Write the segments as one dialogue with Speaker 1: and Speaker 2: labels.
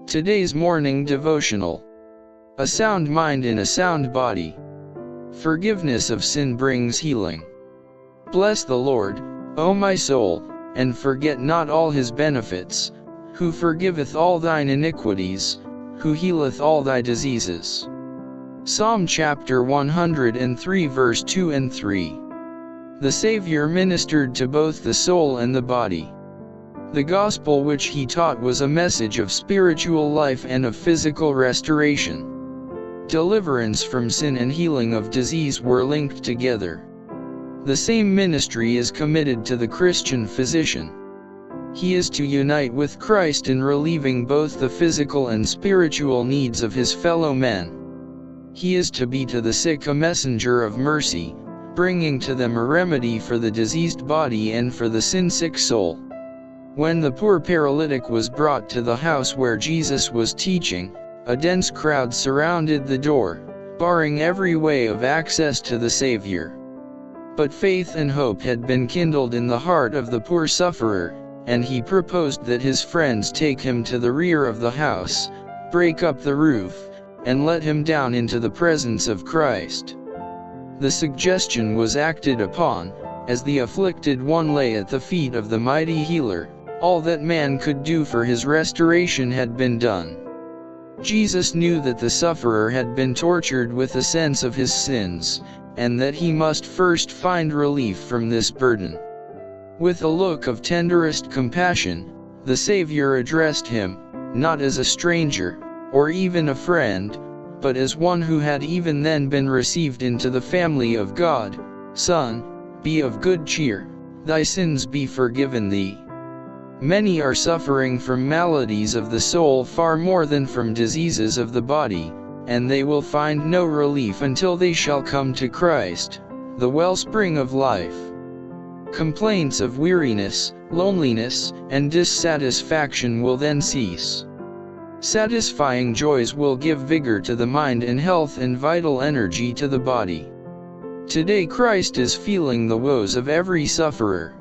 Speaker 1: Today's morning devotional. A sound mind in a sound body. Forgiveness of sin brings healing. Bless the Lord, O my soul, and forget not all his benefits, who forgiveth all thine iniquities, who healeth all thy diseases. Psalm chapter 103 verse 2 and 3. The Saviour ministered to both the soul and the body. The gospel which he taught was a message of spiritual life and of physical restoration. Deliverance from sin and healing of disease were linked together. The same ministry is committed to the Christian physician. He is to unite with Christ in relieving both the physical and spiritual needs of his fellow men. He is to be to the sick a messenger of mercy, bringing to them a remedy for the diseased body and for the sin-sick soul. When the poor paralytic was brought to the house where Jesus was teaching, a dense crowd surrounded the door, barring every way of access to the Saviour. But faith and hope had been kindled in the heart of the poor sufferer, and he proposed that his friends take him to the rear of the house, break up the roof, and let him down into the presence of Christ. The suggestion was acted upon, as the afflicted one lay at the feet of the mighty healer. All that man could do for his restoration had been done. Jesus knew that the sufferer had been tortured with a sense of his sins, and that he must first find relief from this burden. With a look of tenderest compassion, the Saviour addressed him, not as a stranger, or even a friend, but as one who had even then been received into the family of God. "Son, be of good cheer, thy sins be forgiven thee." Many are suffering from maladies of the soul far more than from diseases of the body, and they will find no relief until they shall come to Christ, the wellspring of life. Complaints of weariness, loneliness, and dissatisfaction will then cease. Satisfying joys will give vigor to the mind and health and vital energy to the body. Today Christ is feeling the woes of every sufferer.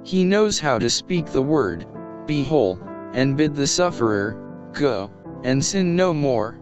Speaker 1: He knows how to speak the word, "Be whole," and bid the sufferer, "Go, and sin no more,"